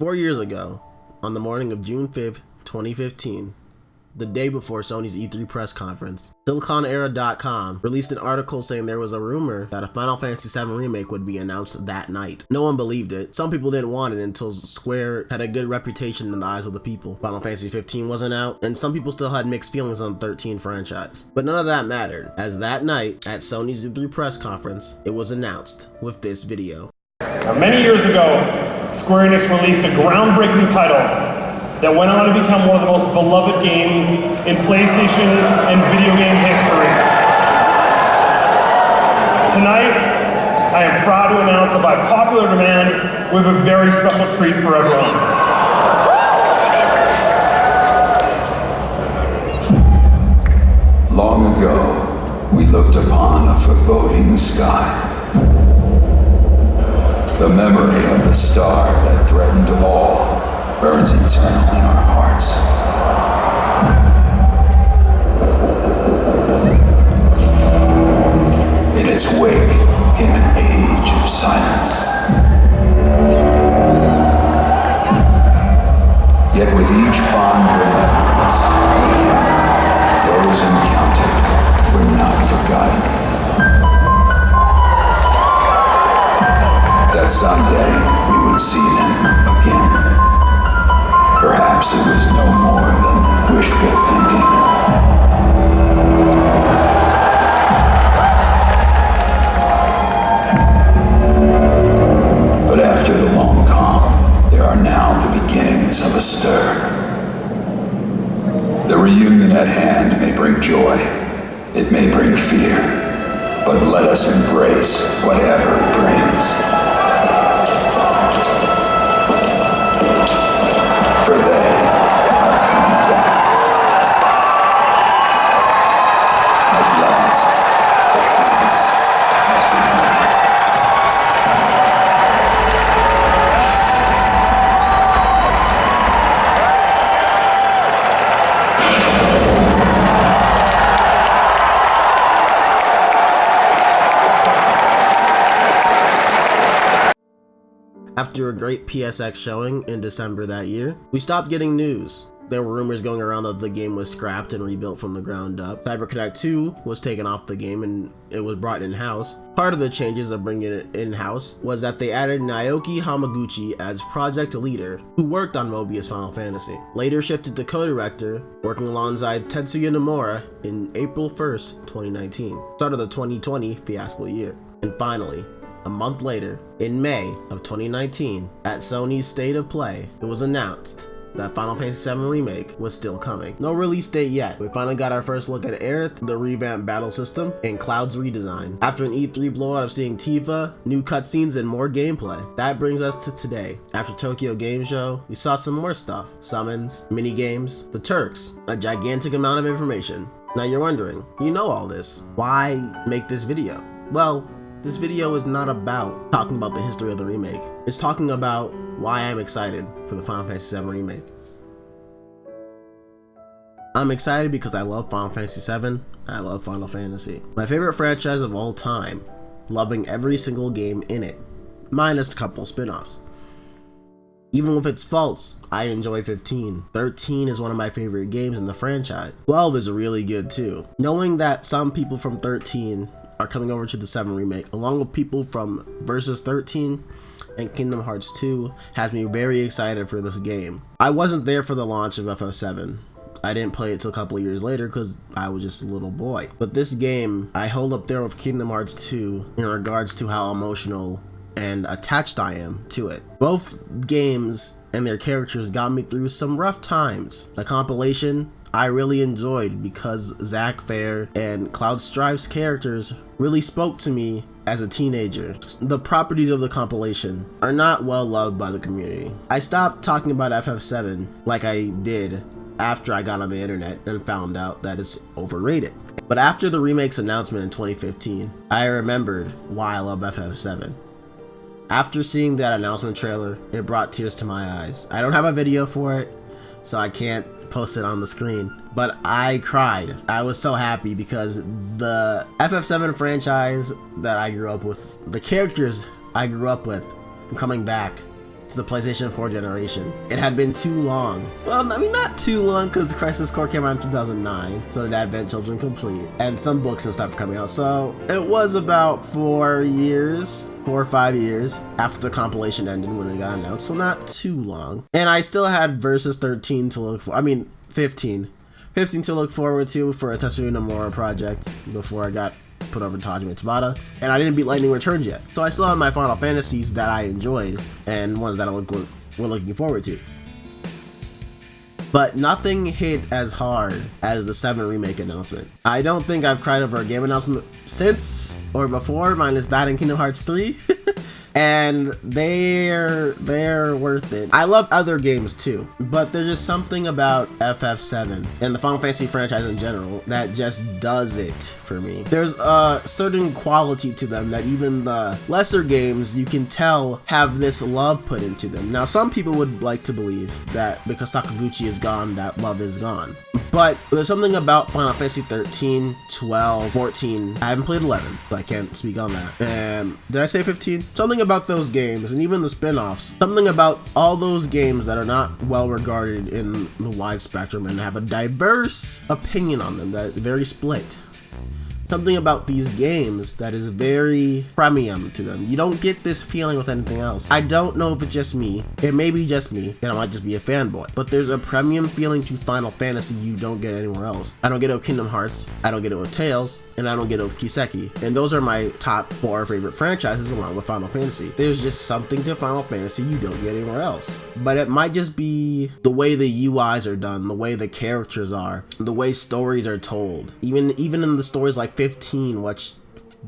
4 years ago, on the morning of June 5th, 2015, the day before Sony's E3 press conference, SiliconEra.com released an article saying there was a rumor that a Final Fantasy VII Remake would be announced that night. No one believed it. Some people didn't want it until Square had a good reputation in the eyes of the people. Final Fantasy 15 wasn't out, and some people still had mixed feelings on the 13 franchise. But none of that mattered, as that night, at Sony's E3 press conference, it was announced with this video. Now, many years ago, Square Enix released a groundbreaking title that went on to become one of the most beloved games in PlayStation and video game history. Tonight, I am proud to announce that by popular demand, we have a very special treat for everyone. Long ago, we looked upon a foreboding sky. The memory of the star that threatened all burns eternal in our hearts. In its wake came an age of silence. Yet with each fond remembrance, we knew those encountered were not forgotten. That someday we would see them again. Perhaps it was no more than wishful thinking. But after the long calm, there are now the beginnings of a stir. The reunion at hand may bring joy, it may bring fear, but let us embrace whatever it brings. For they are coming back. At last, the promise has been made. After a great PSX showing in December that year, we stopped getting news. There were rumors going around that the game was scrapped and rebuilt from the ground up. CyberConnect 2 was taken off the game and it was brought in-house. Part of the changes of bringing it in-house was that they added Naoki Hamaguchi as project leader, who worked on Mobius Final Fantasy. Later shifted to co-director, working alongside Tetsuya Nomura in April 1st, 2019, start of the 2020 fiasco year. And finally, a month later, in May of 2019, at Sony's State of Play, it was announced that Final Fantasy VII Remake was still coming. No release date yet. We finally got our first look at Aerith, the revamped battle system, and Cloud's redesign. After an E3 blowout of seeing Tifa, new cutscenes, and more gameplay. That brings us to today. After Tokyo Game Show, we saw some more stuff. Summons, mini-games, the Turks, a gigantic amount of information. Now you're wondering, you know all this. Why make this video? Well, this video is not about talking about the history of the remake. It's talking about why I'm excited for the Final Fantasy VII Remake. I'm excited because I love Final Fantasy VII, I love Final Fantasy. My favorite franchise of all time, loving every single game in it, minus a couple spin-offs. Even with its faults, I enjoy 15. 13 is one of my favorite games in the franchise. 12 is really good too. Knowing that some people from 13 are coming over to the 7 Remake, along with people from Versus 13 and Kingdom Hearts 2, has me very excited for this game. I wasn't there for the launch of FF7. I didn't play it till a couple of years later because I was just a little boy. But this game, I hold up there with Kingdom Hearts 2 in regards to how emotional and attached I am to it. Both games and their characters got me through some rough times. The compilation I really enjoyed because Zack Fair and Cloud Strife's characters really spoke to me as a teenager. The properties of the compilation are not well loved by the community. I stopped talking about FF7 like I did after I got on the internet and found out that it's overrated. But after the remake's announcement in 2015, I remembered why I love FF7. After seeing that announcement trailer, it brought tears to my eyes. I don't have a video for it, so I can't post it on the screen, but I cried. I was so happy because the FF7 franchise that I grew up with, the characters I grew up with, coming back to the PlayStation 4 generation. It had been too long. Well, I mean, not too long, because Crisis Core came out in 2009, so did Advent Children Complete, and some books and stuff coming out. So it was about 4 or 5 years after the compilation ended when it got announced, so not too long. And I still had Versus 13 to look for, 15 to look forward to for a Tetsuya Nomura project before I got put over to Hajime Tabata, and I didn't beat Lightning Returns yet. So I still have my Final Fantasies that I enjoyed and ones that we're looking forward to. But nothing hit as hard as the 7 Remake announcement. I don't think I've cried over a game announcement since or before, minus that in Kingdom Hearts 3. And they're worth it. I love other games too, but there's just something about FF7 and the Final Fantasy franchise in general that just does it for me. There's a certain quality to them that even the lesser games, you can tell, have this love put into them. Now, some people would like to believe that because Sakaguchi is gone, that love is gone. But there's something about Final Fantasy 13, 12, 14. I haven't played 11, so I can't speak on that. Did I say 15? Something about those games, and even the spin-offs. Something about all those games that are not well regarded in the wide spectrum and have a diverse opinion on them that is very split. Something about these games that is very premium to them. You don't get this feeling with anything else. I don't know if it's just me. It may be just me, and I might just be a fanboy. But there's a premium feeling to Final Fantasy you don't get anywhere else. I don't get it with Kingdom Hearts, I don't get it with Tales, and I don't get it with Kiseki. And those are my top 4 favorite franchises along with Final Fantasy. There's just something to Final Fantasy you don't get anywhere else. But it might just be the way the UIs are done, the way the characters are, the way stories are told. Even in the stories like 15, which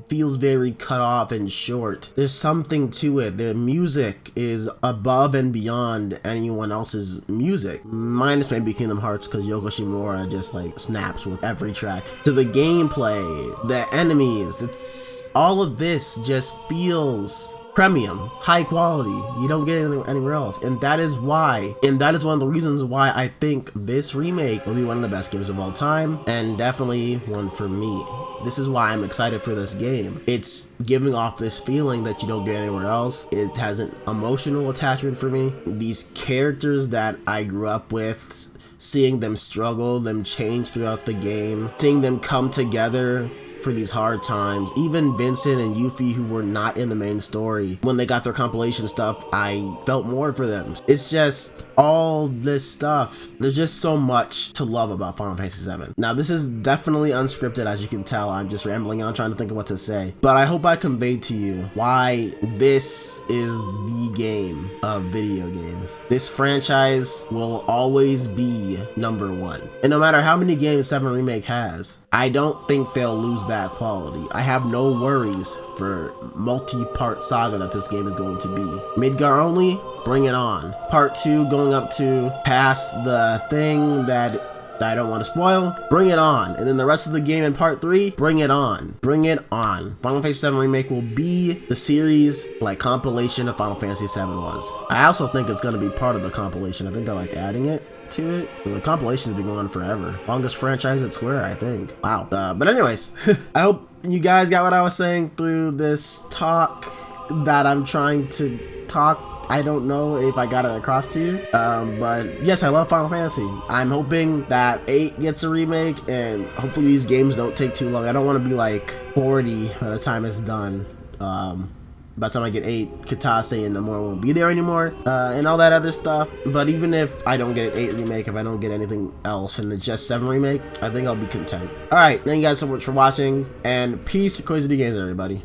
feels very cut off and short, there's something to it. The music is above and beyond anyone else's music, minus maybe Kingdom Hearts, because Yoko Shimura just like snaps with every track. To the gameplay, the enemies, it's all of this just feels premium, high quality. You don't get it anywhere else, and that is one of the reasons why I think this remake will be one of the best games of all time, and definitely one for me. This is why I'm excited for this game. It's giving off this feeling that you don't get anywhere else. It has an emotional attachment for me. These characters that I grew up with, seeing them struggle, them change throughout the game, seeing them come together for these hard times. Even Vincent and Yuffie, who were not in the main story, when they got their compilation stuff, I felt more for them. It's just all this stuff. There's just so much to love about Final Fantasy VII. Now, this is definitely unscripted, as you can tell. I'm just rambling on trying to think of what to say, but I hope I conveyed to you why this is the game of video games. This franchise will always be number 1, and no matter how many games 7 Remake has, I don't think they'll lose that quality. I have no worries for multi-part saga that this game is going to be. Midgar only, bring it on. Part 2 going up to past the thing that I don't want to spoil, bring it on. And then the rest of the game in part 3, bring it on. Bring it on. Final Fantasy VII Remake will be the series like compilation of Final Fantasy VII was. I also think it's going to be part of the compilation. I think they're like adding it to it. So the compilation's been going on forever. Longest franchise at Square, I think. Wow. But anyways, I hope you guys got what I was saying through this talk that I'm trying to talk. I don't know if I got it across to you, but yes, I love Final Fantasy. I'm hoping that 8 gets a remake, and hopefully these games don't take too long. I don't want to be like 40 by the time it's done. By the time I get 8, Kitase and Nomura won't be there anymore, and all that other stuff. But even if I don't get an 8 remake, if I don't get anything else and it's just 7 remake, I think I'll be content. Alright, thank you guys so much for watching, and peace, crazy games, everybody.